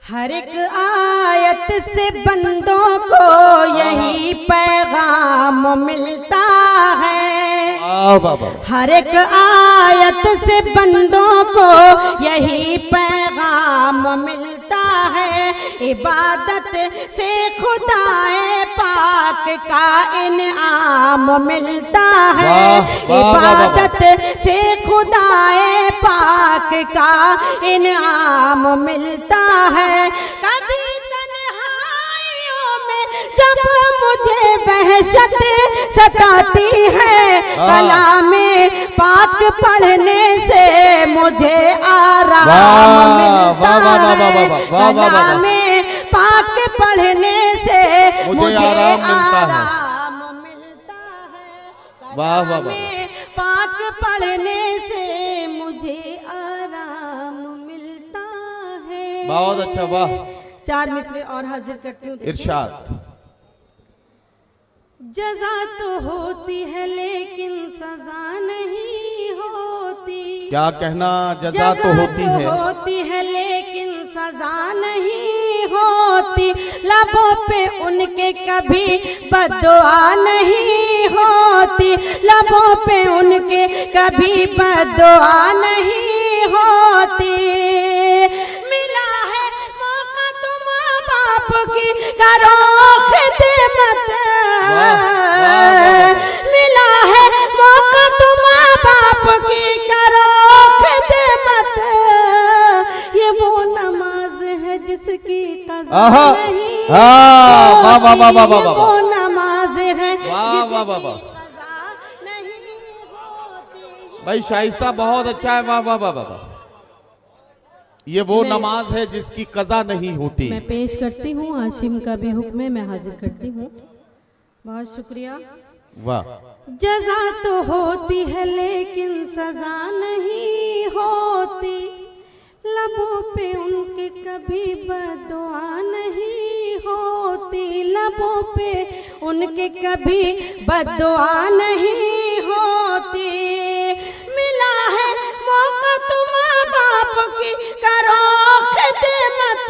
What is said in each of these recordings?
हर एक आयत से बंदों को यही पैगाम मिलता है। हर एक आयत से बंदों को यही पैगाम मिलता है। इबादत से खुदाए पाक का इनाम मिलता है। इबादत से खुदाए पाक का इनाम मिलता है। कभी तन्हाइयों में जब मुझे वहशत सताती है, कलामे पाक पढ़ने से मुझे आराम मिलता है। कलामे पाक पढ़ने से मुझे आराम मिलता है। वाह वाह वाह। पाक पढ़ने से मुझे आराम मिलता है। बहुत अच्छा, वाह। 4 मिसरे और हाजिर करती हूँ। इरशाद। जज़ा तो होती है लेकिन सजा नहीं होती। क्या कहना? जज़ा तो होती है लेकिन सजा नहीं होती। लबों पे उनके कभी बद्दुआ नहीं होती। लबों पे उनके कभी बद्दुआ नहीं होती। मिला है मौका तो माँ बाप की करो खिदमत। मिला है मौका तो माँ बाप की करो खिदमत। ये वो नमाज है जिसकी कज़ा नहीं होती। वो नमाज है जिसकी कज़ा नहीं होती। भाई शाइस्ता बहुत अच्छा है, वाह वाह वाह वाह। ये वो नमाज है जिसकी कज़ा नहीं होती। मैं पेश करती हूँ, हाशिम का भी हुक्म है, मैं हाजिर करती हूँ। बहुत शुक्रिया। वाह। जज़ा तो होती है लेकिन सजा नहीं होती। लबों पे उनके कभी बद्दुआ नहीं होती। लबों पे उनके कभी बद्दुआ नहीं होती। मिला है मौका तो माँ बाप की करो खिदमत।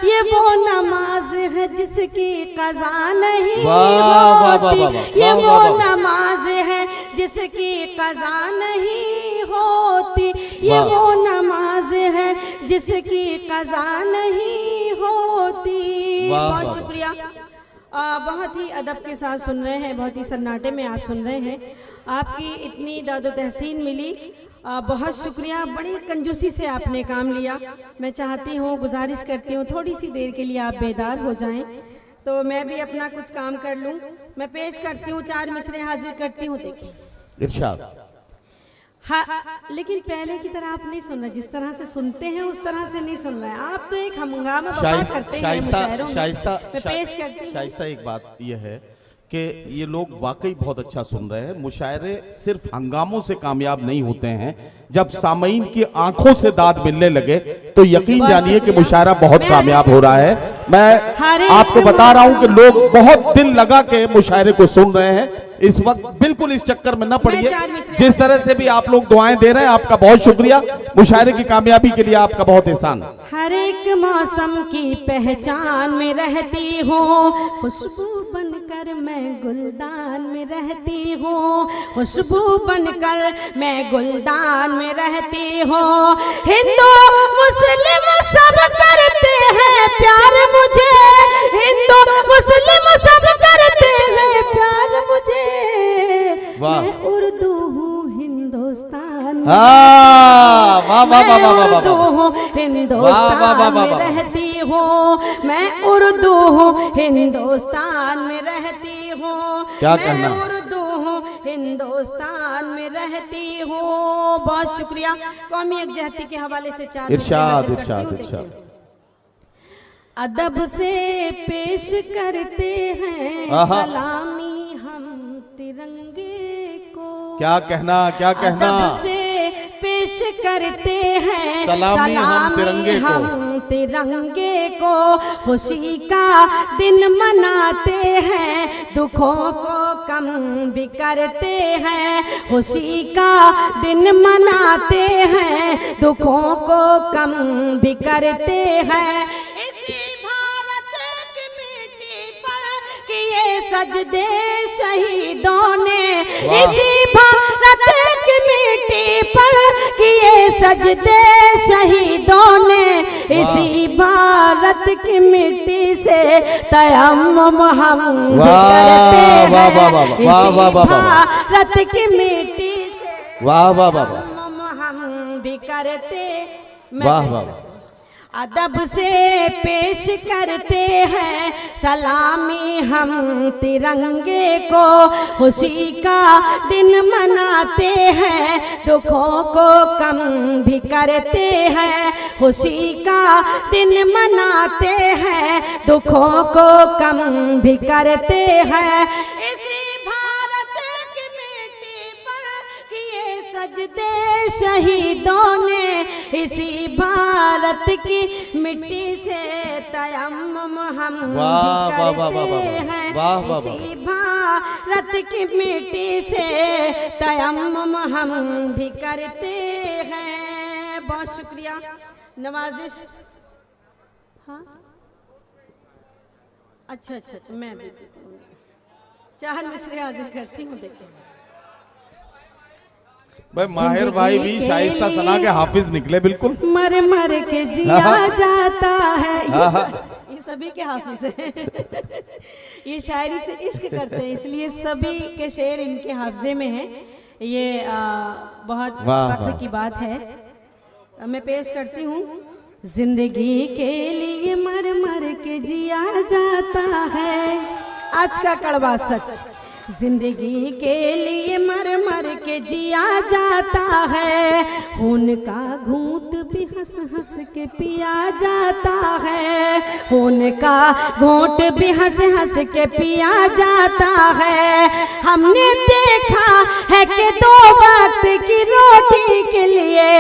ये वो नमाज है जिसकी कज़ा नहीं होती। ये वो नमाज है जिसकी कज़ा नहीं होती। ये वो नमाज है जिसकी कज़ा नहीं होती। बहुत शुक्रिया। बहुत ही अदब के साथ सुन रहे हैं, बहुत ही सन्नाटे में आप सुन रहे हैं। आपकी इतनी दादो तहसीन मिली, बहुत शुक्रिया। बड़ी कंजूसी से आपने काम लिया। मैं चाहती हूँ, गुजारिश करती हूँ, थोड़ी सी देर के लिए आप बेदार हो जाएं तो मैं भी अपना कुछ काम कर लूँ। मैं पेश करती हूँ, 4 मिसरे हाजिर करती हूँ। देखिए इरशाद। हाँ, लेकिन पहले की तरह आप नहीं सुन रहे। जिस तरह से सुनते हैं उस तरह से नहीं सुन रहे हैं आप। तो एक हंगामा करते हैं मुशायरों में। मैं पेश करती हूँ। शाइस्ता, एक बात यह है कि ये लोग वाकई बहुत अच्छा सुन रहे हैं। मुशायरे सिर्फ हंगामों से कामयाब नहीं होते हैं। जब सामईन की आंखों से दाद मिलने लगे तो यकीन जानिए कि मुशायरा बहुत कामयाब हो रहा है। मैं आपको बता रहा हूं कि लोग बहुत दिल लगा के मुशायरे को सुन रहे हैं इस वक्त। बिल्कुल इस चक्कर में न पड़िए। जिस तरह से भी आप लोग दुआएं दे रहे हैं, आपका बहुत शुक्रिया। मुशायरे की कामयाबी के लिए आपका बहुत एहसान। हर एक मौसम की पहचान में रहती हूँ, खुशबू बनकर मैं गुलदान में रहती हूँ। खुशबू बनकर मैं गुलदान में रहती हूँ। हिंदू मुस्लिम सब करते हैं प्यार मुझे। हिंदू मुस्लिम सब करते हैं प्यार मुझे। मैं उर्दू हूँ हिंदुस्तान में, उर्दू हूँ हिंदुस्तान में रहती हूँ। मैं उर्दू हूँ हिंदुस्तान में रहती हूँ। क्या कहना? उर्दू हूँ हिंदुस्तान में रहती हूँ। बहुत शुक्रिया। कौमी यकजहती के हवाले से 4 इरशाद इरशाद इरशाद। अदब से पेश करते हैं सलामी हम तिरंगे को। क्या कहना? क्या कहना? अदब से पेश करते हैं सलामी हम तिरंगे को। खुशी का दिन मनाते हैं दुखों को कम भी करते हैं, खुशी का दिन मनाते हैं, दुखों को कम भी करते हैं। इसी भारत की मिट्टी पर किए सजदे शहीदों ने, इसी भारत की मिट्टी पर किए सजदे शहीदों ने, इसी भारत की मिट्टी से तयम्मुम हम भी करते हैं, इसी भारत की मिट्टी से वाह वाह वाह तयम्मुम हम भी करते। वाह वाह। अदब से पेश करते हैं सलामी हम तिरंगे को, खुशी का दिन मनाते हैं, दुखों को कम भी करते हैं, खुशी का दिन मनाते हैं, दुखों को कम भी करते हैं। इसी भारत की मिट्टी पर किए सजदे शहीदों ने, इसी भारत की मिट्टी से तयम्मुम हम भी करते हैं, इसी भारत की मिट्टी से तयम्मुम हम भी करते हैं। बहुत शुक्रिया। नवाजिश। हाँ अच्छा अच्छा अच्छा, मैं भी चाहत मिसरे हाजिर करती हूँ। देखें भाई माहिर भाई भी शाइस्ता सना के हाफिज निकले बिल्कुल। मर मर के जिया जाता है, ये सभी के हाफिज हैं। ये शायरी से इश्क करते हैं, इसलिए सभी के शेर इनके हाफजे में हैं। ये बहुत फख्र की बात है। मैं पेश करती हूँ। जिंदगी के लिए मर मर के जिया जाता है, आज का कड़वा सच। जिंदगी के लिए मर मर के जिया जाता है, खून का घूंट भी हंस हंस के पिया जाता है, खून का घूंट भी हंस हंस के पिया जाता है। हमने देखा है कि 2 वक्त की रोटी के लिए,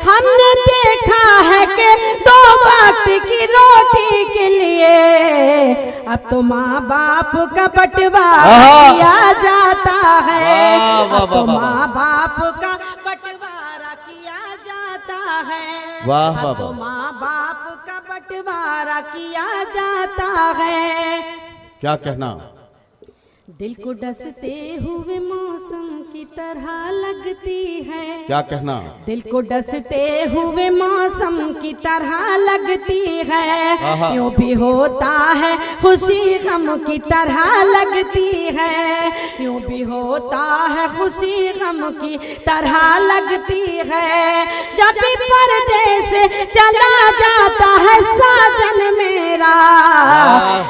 हमने देखा है कि 2 वक्त की रोटी के लिए अब तो माँ बाप का बंटवारा किया जाता है, अब तो माँ बाप का बंटवारा किया जाता है, अब तो माँ बाप का बंटवारा किया जाता है। क्या कहना? दिल को डसते हुए मौसम की तरह लगती है। क्या कहना? दिल को डसते हुए मौसम की तरह लगती है, यूं भी होता है खुशी गम की तरह लगती है, यूं भी होता है खुशी गम की तरह लगती है। जब भी परदेस चला जाता है साजन मेरा,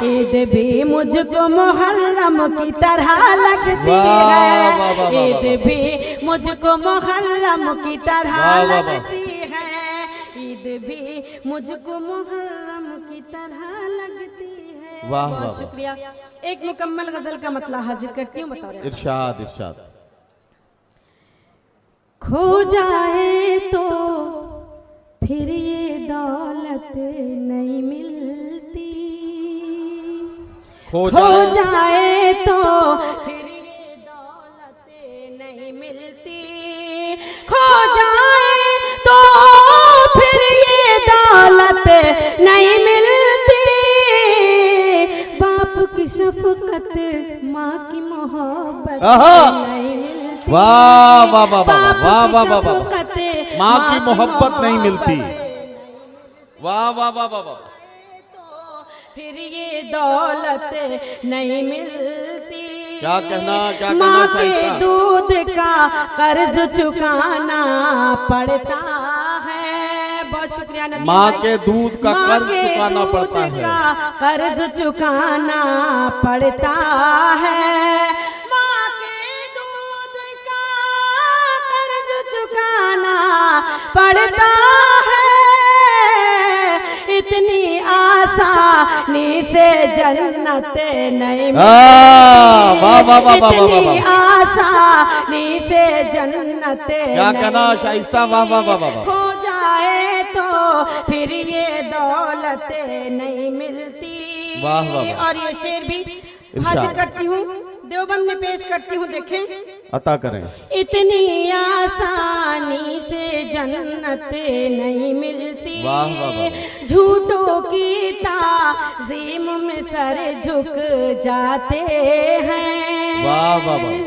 ईद भी मुझको मुहर्रम की तरह लगती है, ईद भी मुझको मुहर्रम की तरह लगती है, ईद भी मुझको मुहर्रम की तरह लगती है। बहुत शुक्रिया। एक मुकम्मल गजल का मतलब हाजिर करती हूँ, बताओ। इरशाद इरशाद। खो जाए तो फिर ये दौलत नहीं मिलती, खो जाए तो फिर ये दौलत नहीं मिलती, खो जाए तो फिर ये दौलत नहीं मिलती। बाप की शफकत, माँ की मोहब्बत नहीं मिलती। वाह वाह वाह वाह वाह वाह वाह। माँ की मोहब्बत नहीं मिलती। वाह वाह वाह वाह वाह। फिर ये दौलत नहीं मिलती। क्या कहना? क्या कहना? माँ के दूध का कर्ज चुकाना पड़ता है। बहुत शुक्रिया। माँ के दूध का कर्ज चुकाना पड़ता है, कर्ज चुकाना पड़ता है। माँ के दूध का कर्ज चुकाना पड़ता है। इतनी आसानी से जन्नत नहीं मिलती, इतनी आसानी से जन्नत। क्या कहना शाइस्ता? वाह वाह वाह वाह। हो जाए तो फिर ये दौलत नहीं मिलती। वाह वाह। और ये शेर भी हाजिर करती हूँ, देवबंद में पेश करती हूँ, देखें। अता करें। इतनी आसानी से जन्नत नहीं मिलती, वाह वाह वाह। झूठों की ताज़ीम में सर झुक जाते हैं। वाह वाह वाह।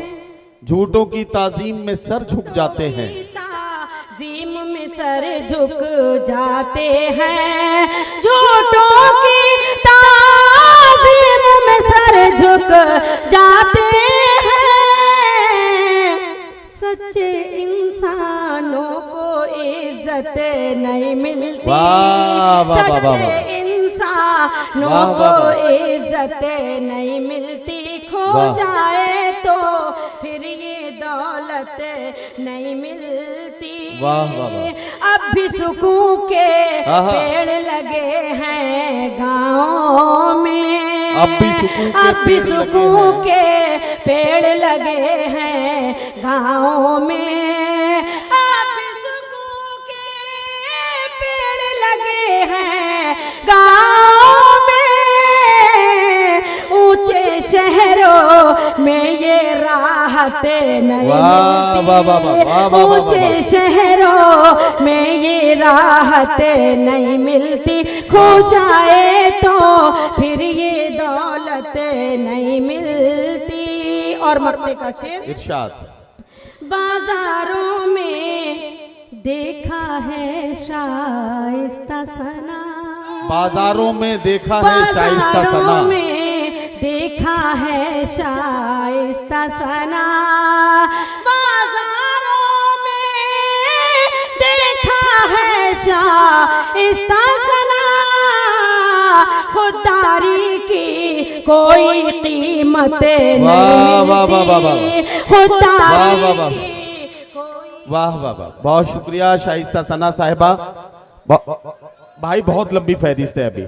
झूठों की ताजीम में सर झुक जाते हैं, ताज़ीम में सर झुक जाते हैं। झूठों की ताज़ीम में सर झुक जाते हैं। सच्चे इंसानों को इज्जत नहीं मिलती, वाह वाह वाह वाह। सच्चे इंसानों वाह वाह को वाह। इज्जत नहीं मिलती, खो वाह। जाए तो फिर ये दौलत नहीं मिलती। वाह वाह वाह। अब भी सुकून के आहा। पेड़ लगे हैं गाँव में, अब भी सुकून के अब भी पेड़ लगे सुकून हैं। के पेड़ लगे हैं गाँव में, अब भी सुकून के पेड़ लगे हैं गाँव में। ऊंचे शहरों में ये राहत नहीं वाह वाह वाह वाह वाह वाह मिलती, वाह ऊंचे वाह। शहरों में ये राहत नहीं मिलती, खो जाए तो फिर ये दौलत नहीं मिलती। और मरते का शेर। इरशाद। बाजारों में देखा है शाइस्ता सना, बाजारों में देखा है शाइस्ता बाजारों सना, में देखा है शाइस्ता सना, बाजारों में देखा है शाइस्ता सना। खुददारी की कोई कीमत नहीं वाह वाह वाह वाह वाह। मिलती, खुददारी वाह वाह वाह। की कोई। वाह वाह वाह। बहुत शुक्रिया शाइस्ता सना साहिबा। भाई बहुत लंबी फहरिस्त है अभी।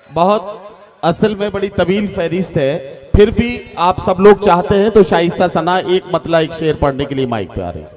बहुत असल में बड़ी तवील फहरिस्त है, फिर भी आप सब लोग चाहते हैं तो शाइस्ता सना एक मतला एक शेर पढ़ने के लिए माइक पे आ रहे हैं।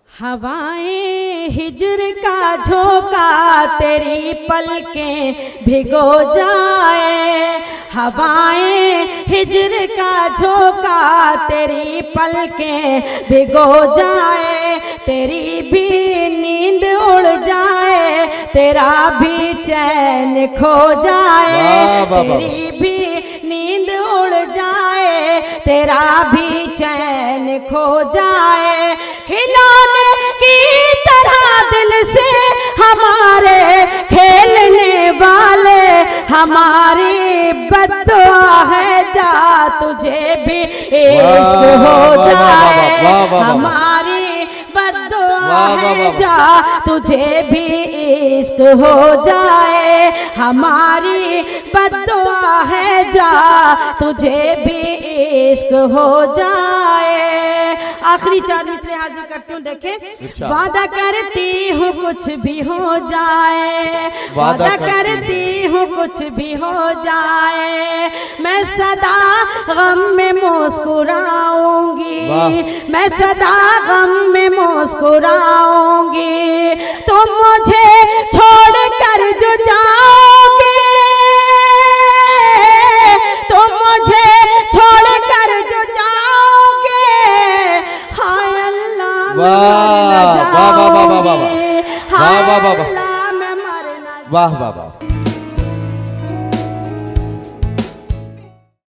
हवाएं हिज्र का झोंका तेरी पलकें भिगो जाए, हवाएं हिज्र का झोंका तेरी पलकें भिगो जाए। तेरी भी नींद उड़ जाए, तेरा भी चैन खो जाए, वाह वाह वाह। तेरी भी नींद उड़ जाए, तेरा भी चैन खो जाए। खिलौने की तरह दिल से हमारे खेलने वाले, हमारी बद्दुआ है जा तुझे भी इश्क हो जाए, हमारी बद्दुआ है जा तुझे भी इश्क हो जाए, हमारी बद्दुआ है जा तुझे भी इश्क हो जाए। आखिरी चार मिसरे हाजिर करती हूँ, देखें। वादा करती हूँ कुछ भी हो जाए, वादा करती हूँ कुछ भी हो जाए, मैं सदा गम में मुस्कुराऊंगी, मैं सदा गम में मुस्कुराऊंगी। तुम मुझे छोड़ कर जो जाओगे, तुम मुझे छोड़ कर जो जाओगे, हाय अल्लाह वाह वाह वाह वाह वाह वाह वाह वाह वाह वाह मैं मर न वाह वाह वाह।